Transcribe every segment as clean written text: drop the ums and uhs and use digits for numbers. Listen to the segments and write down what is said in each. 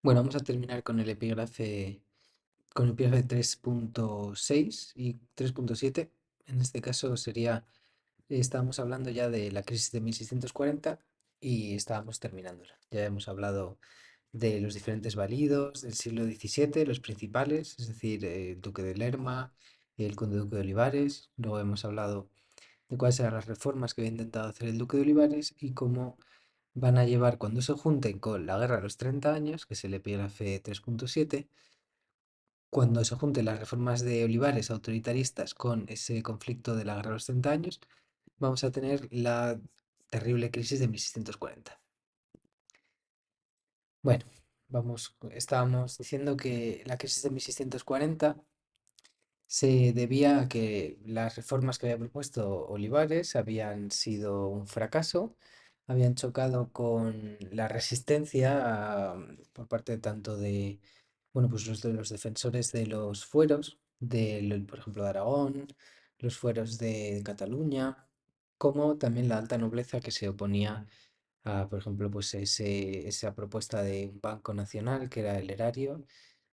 Bueno, vamos a terminar con el epígrafe 3.6 y 3.7. En este caso estábamos hablando ya de la crisis de 1640 y estábamos terminándola. Ya hemos hablado de los diferentes validos del siglo XVII, los principales, es decir, el duque de Lerma, el conde duque de Olivares. Luego hemos hablado de cuáles eran las reformas que había intentado hacer el duque de Olivares y cómo van a llevar cuando se junten con la guerra de los 30 años, que es el epígrafe 3.7. Cuando se junten las reformas de Olivares autoritaristas con ese conflicto de la guerra de los 30 años, vamos a tener la terrible crisis de 1640. Bueno, estábamos diciendo que la crisis de 1640 se debía a que las reformas que había propuesto Olivares habían sido un fracaso, habían chocado con la resistencia por parte tanto de, bueno, pues de los defensores de los fueros, por ejemplo, de Aragón, los fueros de Cataluña, como también la alta nobleza que se oponía a, por ejemplo, pues esa propuesta de un banco nacional que era el erario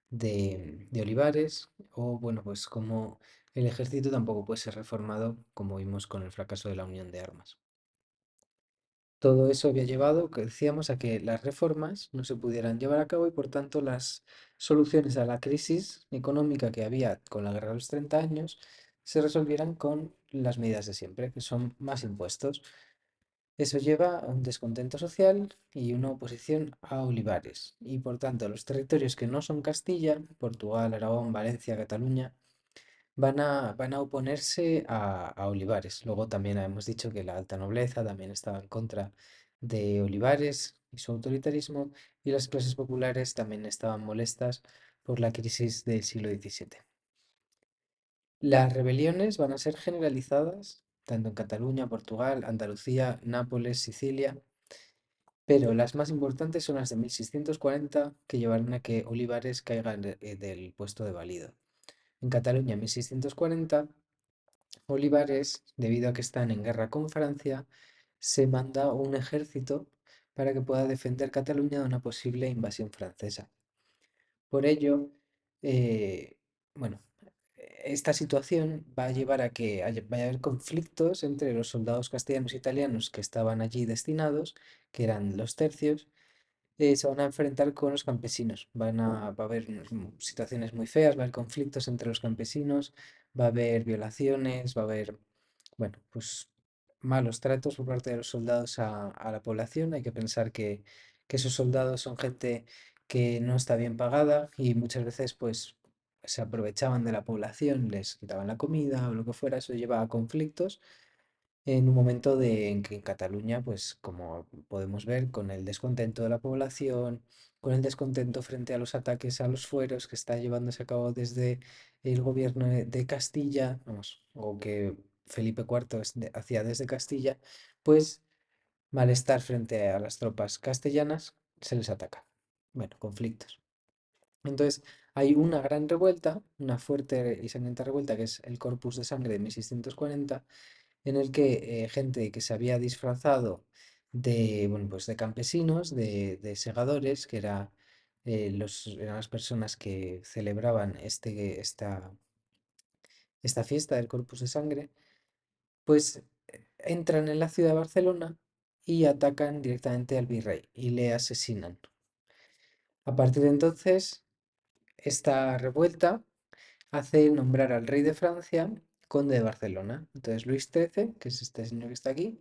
de Olivares, o bueno, pues como el ejército tampoco puede ser reformado, como vimos con el fracaso de la Unión de Armas. Todo eso había llevado, que decíamos, a que las reformas no se pudieran llevar a cabo y por tanto las soluciones a la crisis económica que había con la guerra de los 30 años se resolvieran con las medidas de siempre, que son más impuestos. Eso lleva a un descontento social y una oposición a Olivares. Y por tanto, los territorios que no son Castilla, Portugal, Aragón, Valencia, Cataluña, van a oponerse a Olivares. Luego también hemos dicho que la alta nobleza también estaba en contra de Olivares y su autoritarismo, y las clases populares también estaban molestas por la crisis del siglo XVII. Las rebeliones van a ser generalizadas tanto en Cataluña, Portugal, Andalucía, Nápoles, Sicilia, pero las más importantes son las de 1640, que llevaron a que Olivares caiga del puesto de valido. En Cataluña, en 1640, Olivares, debido a que están en guerra con Francia, se manda un ejército para que pueda defender Cataluña de una posible invasión francesa. Por ello, eh, bueno, esta situación va a llevar a que vaya a haber conflictos entre los soldados castellanos e italianos que estaban allí destinados, que eran los tercios, se van a enfrentar con los campesinos. Va a haber situaciones muy feas, va a haber conflictos entre los campesinos, va a haber violaciones, va a haber, bueno, pues malos tratos por parte de los soldados a la población. Hay que pensar que esos soldados son gente que no está bien pagada y muchas veces pues se aprovechaban de la población, les quitaban la comida o lo que fuera, eso lleva a conflictos en un momento en que en Cataluña, pues como podemos ver, con el descontento de la población, con el descontento frente a los ataques a los fueros que está llevándose a cabo desde el gobierno de Castilla, vamos, o que Felipe IV hacía desde Castilla, pues malestar frente a las tropas castellanas, se les ataca. Bueno, conflictos. Entonces, hay una gran revuelta, una fuerte y sangrienta revuelta, que es el Corpus de Sangre de 1640, en el que gente que se había disfrazado de, bueno, pues de campesinos, de segadores, que eran las personas que celebraban esta fiesta del Corpus de Sangre, pues entran en la ciudad de Barcelona y atacan directamente al virrey y le asesinan. A partir de entonces, esta revuelta hace nombrar al rey de Francia conde de Barcelona. Entonces Luis XIII, que es este señor que está aquí,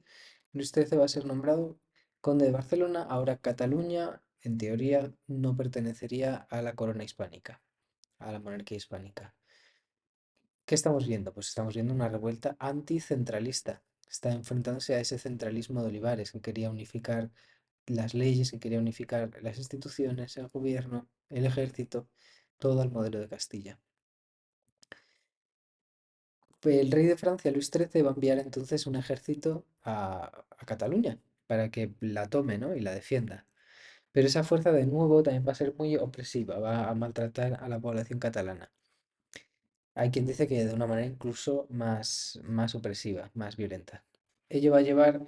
Luis XIII va a ser nombrado conde de Barcelona. Ahora Cataluña, en teoría, no pertenecería a la corona hispánica, a la monarquía hispánica. ¿Qué estamos viendo? Pues estamos viendo una revuelta anticentralista. Está enfrentándose a ese centralismo de Olivares, que quería unificar las leyes, que quería unificar las instituciones, el gobierno, el ejército, todo al modelo de Castilla. El rey de Francia, Luis XIII, va a enviar entonces un ejército a Cataluña para que la tome, ¿no? Y la defienda. Pero esa fuerza de nuevo también va a ser muy opresiva, va a maltratar a la población catalana. Hay quien dice que de una manera incluso más opresiva, más violenta. Ello va a llevar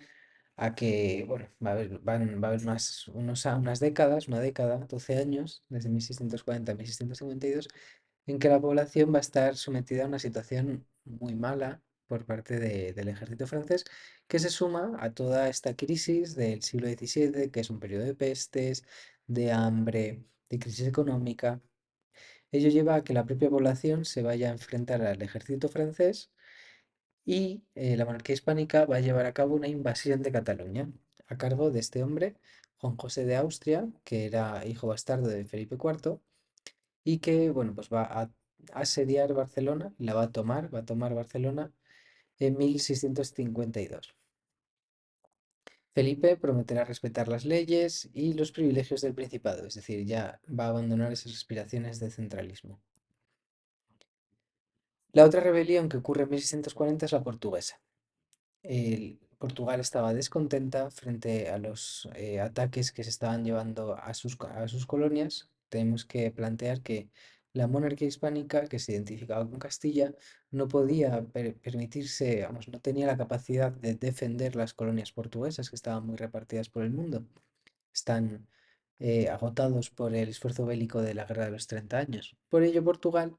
a que, bueno, va a haber unas décadas, una década, 12 años, desde 1640 a 1652, en que la población va a estar sometida a una situación muy mala por parte del ejército francés, que se suma a toda esta crisis del siglo XVII, que es un periodo de pestes, de hambre, de crisis económica. Ello lleva a que la propia población se vaya a enfrentar al ejército francés y la monarquía hispánica va a llevar a cabo una invasión de Cataluña a cargo de este hombre, Juan José de Austria, que era hijo bastardo de Felipe IV y que, bueno, pues va a asediar Barcelona, la va a tomar Barcelona en 1652. Felipe prometerá respetar las leyes y los privilegios del Principado, es decir, ya va a abandonar esas aspiraciones de centralismo. La otra rebelión que ocurre en 1640 es la portuguesa. Portugal estaba descontenta frente a los ataques que se estaban llevando a sus colonias. Tenemos que plantear que la monarquía hispánica, que se identificaba con Castilla, no podía permitirse, vamos, no tenía la capacidad de defender las colonias portuguesas que estaban muy repartidas por el mundo. Están agotados por el esfuerzo bélico de la Guerra de los 30 años. Por ello, Portugal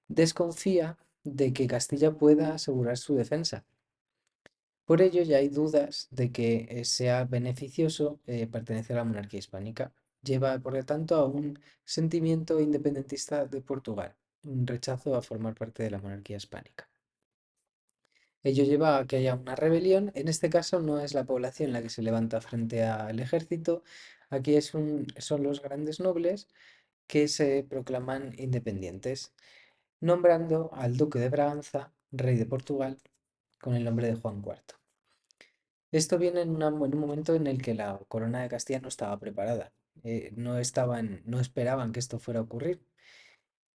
desconfía de que Castilla pueda asegurar su defensa. Por ello, ya hay dudas de que sea beneficioso pertenecer a la monarquía hispánica. Lleva, por lo tanto, a un sentimiento independentista de Portugal, un rechazo a formar parte de la monarquía hispánica. Ello lleva a que haya una rebelión. En este caso no es la población la que se levanta frente al ejército, aquí son los grandes nobles que se proclaman independientes, nombrando al duque de Braganza, rey de Portugal, con el nombre de Juan IV. Esto viene en un momento en el que la corona de Castilla no estaba preparada. No esperaban que esto fuera a ocurrir.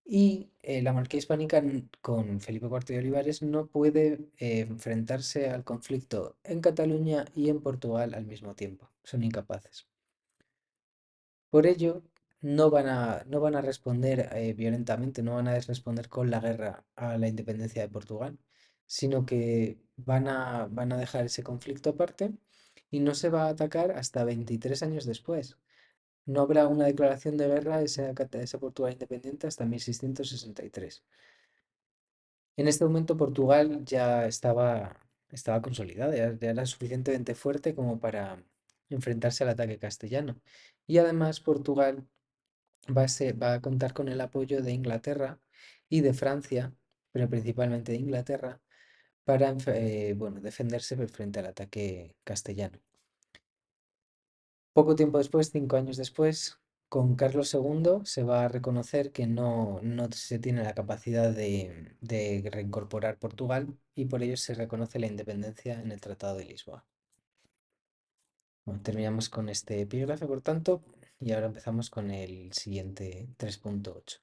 Y la monarquía hispánica con Felipe IV de Olivares no puede enfrentarse al conflicto en Cataluña y en Portugal al mismo tiempo. Son incapaces. Por ello, no van a responder violentamente, no van a responder con la guerra a la independencia de Portugal, sino que van a dejar ese conflicto aparte y no se va a atacar hasta 23 años después. No habrá una declaración de guerra a esa Portugal independiente hasta 1663. En este momento Portugal estaba consolidada, ya era suficientemente fuerte como para enfrentarse al ataque castellano. Y además Portugal va a contar con el apoyo de Inglaterra y de Francia, pero principalmente de Inglaterra, para bueno, defenderse frente al ataque castellano. Poco tiempo después, 5 años después, con Carlos II se va a reconocer que no se tiene la capacidad de reincorporar Portugal y por ello se reconoce la independencia en el Tratado de Lisboa. Bueno, terminamos con este epígrafe, por tanto, y ahora empezamos con el siguiente 3.8.